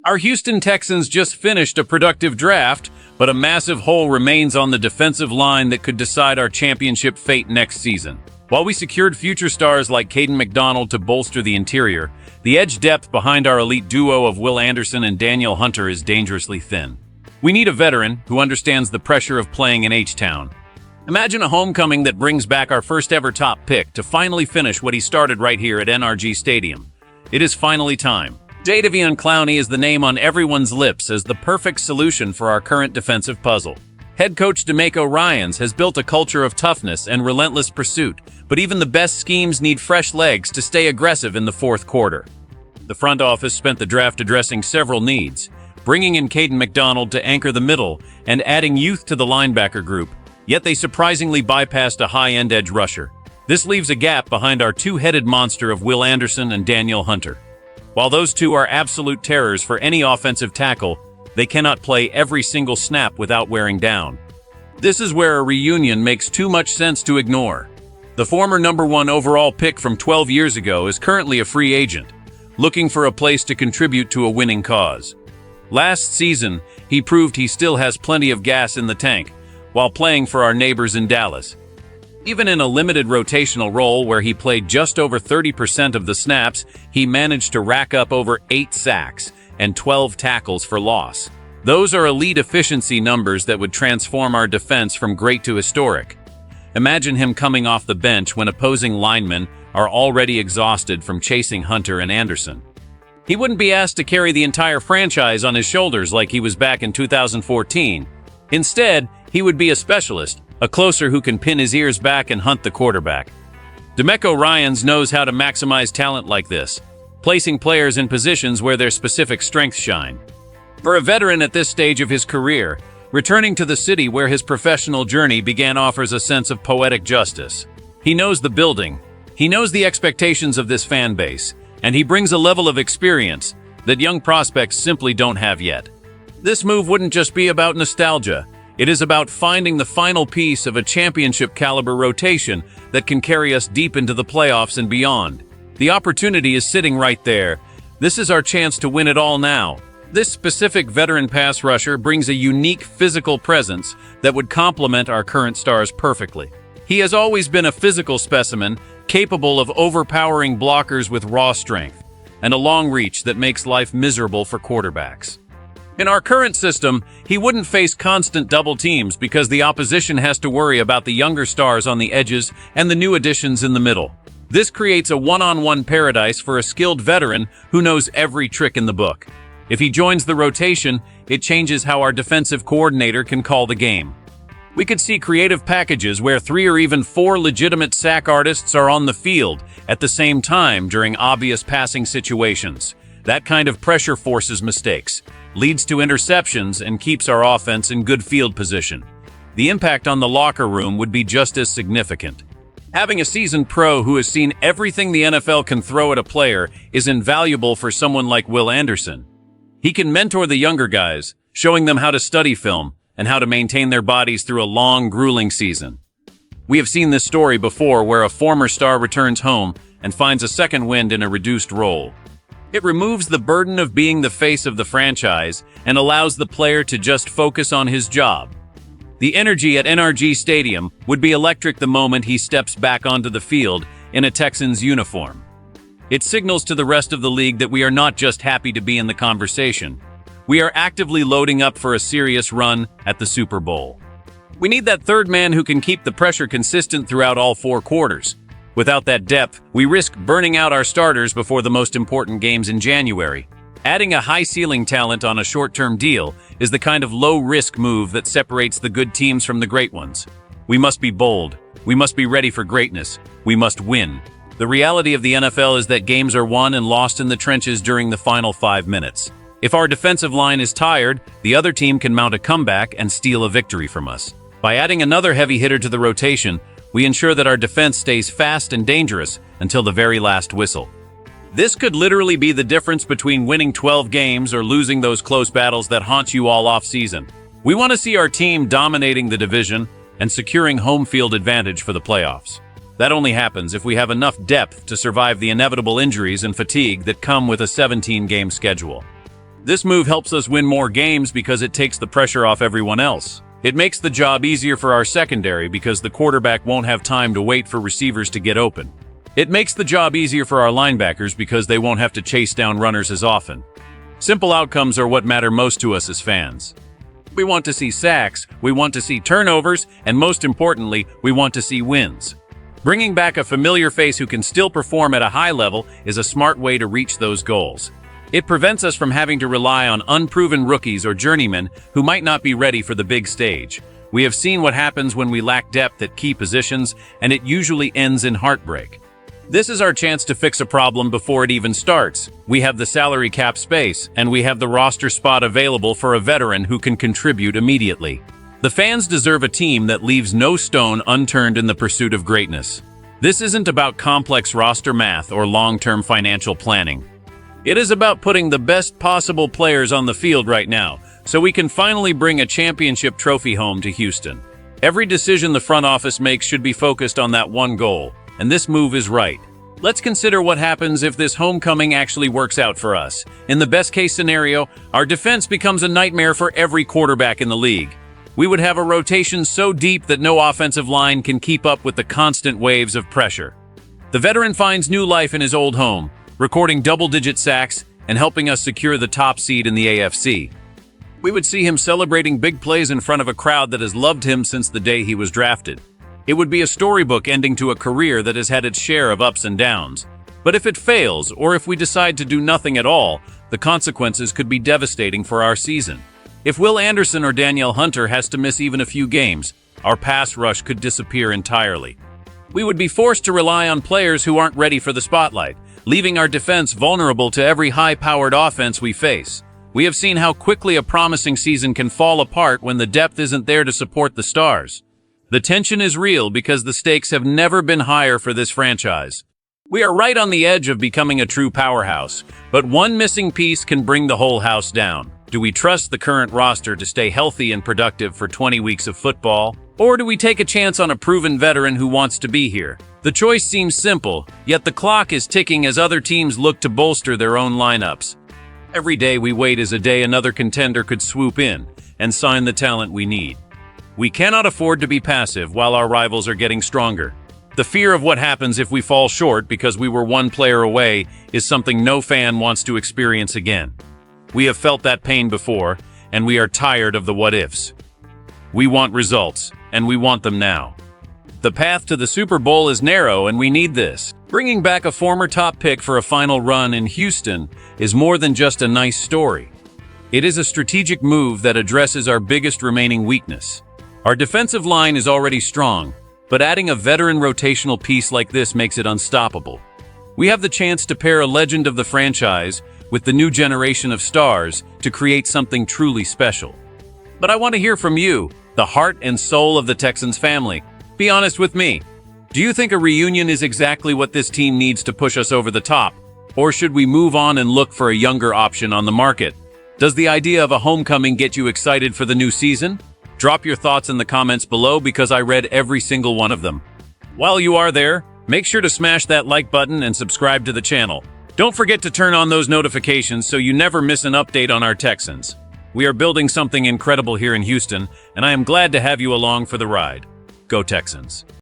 Our Houston Texans just finished a productive draft, but a massive hole remains on the defensive line that could decide our championship fate next season. While we secured future stars like Caden McDonald to bolster the interior, the edge depth behind our elite duo of Will Anderson and Daniel Hunter is dangerously thin. We need a veteran who understands the pressure of playing in H-Town. Imagine a homecoming that brings back our first ever top pick to finally finish what he started right here at NRG Stadium. It is finally time. Jadeveon Clowney is the name on everyone's lips as the perfect solution for our current defensive puzzle. Head coach DeMeco Ryans has built a culture of toughness and relentless pursuit, but even the best schemes need fresh legs to stay aggressive in the fourth quarter. The front office spent the draft addressing several needs, bringing in Caden McDonald to anchor the middle and adding youth to the linebacker group, yet they surprisingly bypassed a high-end edge rusher. This leaves a gap behind our two-headed monster of Will Anderson and Daniel Hunter. While those two are absolute terrors for any offensive tackle, they cannot play every single snap without wearing down. This is where a reunion makes too much sense to ignore. The former #1 overall pick from 12 years ago is currently a free agent, looking for a place to contribute to a winning cause. Last season, he proved he still has plenty of gas in the tank, while playing for our neighbors in Dallas. Even in a limited rotational role where he played just over 30% of the snaps, he managed to rack up over 8 sacks and 12 tackles for loss. Those are elite efficiency numbers that would transform our defense from great to historic. Imagine him coming off the bench when opposing linemen are already exhausted from chasing Hunter and Anderson. He wouldn't be asked to carry the entire franchise on his shoulders like he was back in 2014. Instead, he would be a specialist, a closer who can pin his ears back and hunt the quarterback. DeMeco Ryans knows how to maximize talent like this, placing players in positions where their specific strengths shine. For a veteran at this stage of his career, returning to the city where his professional journey began offers a sense of poetic justice. He knows the building, he knows the expectations of this fan base, and he brings a level of experience that young prospects simply don't have yet. This move wouldn't just be about nostalgia. It is about finding the final piece of a championship-caliber rotation that can carry us deep into the playoffs and beyond. The opportunity is sitting right there. This is our chance to win it all now. This specific veteran pass rusher brings a unique physical presence that would complement our current stars perfectly. He has always been a physical specimen, capable of overpowering blockers with raw strength, and a long reach that makes life miserable for quarterbacks. In our current system, he wouldn't face constant double teams because the opposition has to worry about the younger stars on the edges and the new additions in the middle. This creates a one-on-one paradise for a skilled veteran who knows every trick in the book. If he joins the rotation, it changes how our defensive coordinator can call the game. We could see creative packages where 3 or even 4 legitimate sack artists are on the field at the same time during obvious passing situations. That kind of pressure forces mistakes, leads to interceptions, and keeps our offense in good field position. The impact on the locker room would be just as significant. Having a seasoned pro who has seen everything the NFL can throw at a player is invaluable for someone like Will Anderson. He can mentor the younger guys, showing them how to study film and how to maintain their bodies through a long, grueling season. We have seen this story before where a former star returns home and finds a second wind in a reduced role. It removes the burden of being the face of the franchise and allows the player to just focus on his job. The energy at NRG Stadium would be electric the moment he steps back onto the field in a Texans uniform. It signals to the rest of the league that we are not just happy to be in the conversation. We are actively loading up for a serious run at the Super Bowl. We need that third man who can keep the pressure consistent throughout all 4 quarters. Without that depth, we risk burning out our starters before the most important games in January. Adding a high-ceiling talent on a short-term deal is the kind of low-risk move that separates the good teams from the great ones. We must be bold. We must be ready for greatness. We must win. The reality of the NFL is that games are won and lost in the trenches during the final 5 minutes. If our defensive line is tired, the other team can mount a comeback and steal a victory from us. By adding another heavy hitter to the rotation, we ensure that our defense stays fast and dangerous until the very last whistle. This could literally be the difference between winning 12 games or losing those close battles that haunt you all off-season. We want to see our team dominating the division and securing home field advantage for the playoffs. That only happens if we have enough depth to survive the inevitable injuries and fatigue that come with a 17-game schedule. This move helps us win more games because it takes the pressure off everyone else. It makes the job easier for our secondary because the quarterback won't have time to wait for receivers to get open. It makes the job easier for our linebackers because they won't have to chase down runners as often. Simple outcomes are what matter most to us as fans. We want to see sacks, we want to see turnovers, and most importantly, we want to see wins. Bringing back a familiar face who can still perform at a high level is a smart way to reach those goals. It prevents us from having to rely on unproven rookies or journeymen who might not be ready for the big stage. We have seen what happens when we lack depth at key positions, and it usually ends in heartbreak. This is our chance to fix a problem before it even starts. We have the salary cap space, and we have the roster spot available for a veteran who can contribute immediately. The fans deserve a team that leaves no stone unturned in the pursuit of greatness. This isn't about complex roster math or long-term financial planning. It is about putting the best possible players on the field right now, so we can finally bring a championship trophy home to Houston. Every decision the front office makes should be focused on that one goal, and this move is right. Let's consider what happens if this homecoming actually works out for us. In the best-case scenario, our defense becomes a nightmare for every quarterback in the league. We would have a rotation so deep that no offensive line can keep up with the constant waves of pressure. The veteran finds new life in his old home, recording double-digit sacks and helping us secure the top seed in the AFC. We would see him celebrating big plays in front of a crowd that has loved him since the day he was drafted. It would be a storybook ending to a career that has had its share of ups and downs. But if it fails, or if we decide to do nothing at all, the consequences could be devastating for our season. If Will Anderson or Danielle Hunter has to miss even a few games, our pass rush could disappear entirely. We would be forced to rely on players who aren't ready for the spotlight, leaving our defense vulnerable to every high-powered offense we face. We have seen how quickly a promising season can fall apart when the depth isn't there to support the stars. The tension is real because the stakes have never been higher for this franchise. We are right on the edge of becoming a true powerhouse, but one missing piece can bring the whole house down. Do we trust the current roster to stay healthy and productive for 20 weeks of football? Or do we take a chance on a proven veteran who wants to be here? The choice seems simple, yet the clock is ticking as other teams look to bolster their own lineups. Every day we wait is a day another contender could swoop in and sign the talent we need. We cannot afford to be passive while our rivals are getting stronger. The fear of what happens if we fall short because we were one player away is something no fan wants to experience again. We have felt that pain before, and we are tired of the what-ifs. We want results, and we want them now. The path to the Super Bowl is narrow, and we need this. Bringing back a former top pick for a final run in Houston is more than just a nice story. It is a strategic move that addresses our biggest remaining weakness. Our defensive line is already strong, but adding a veteran rotational piece like this makes it unstoppable. We have the chance to pair a legend of the franchise with the new generation of stars to create something truly special. But I want to hear from you, the heart and soul of the Texans family. Be honest with me. Do you think a reunion is exactly what this team needs to push us over the top? Or should we move on and look for a younger option on the market? Does the idea of a homecoming get you excited for the new season? Drop your thoughts in the comments below because I read every single one of them. While you are there, make sure to smash that like button and subscribe to the channel. Don't forget to turn on those notifications so you never miss an update on our Texans. We are building something incredible here in Houston, and I am glad to have you along for the ride. Go Texans.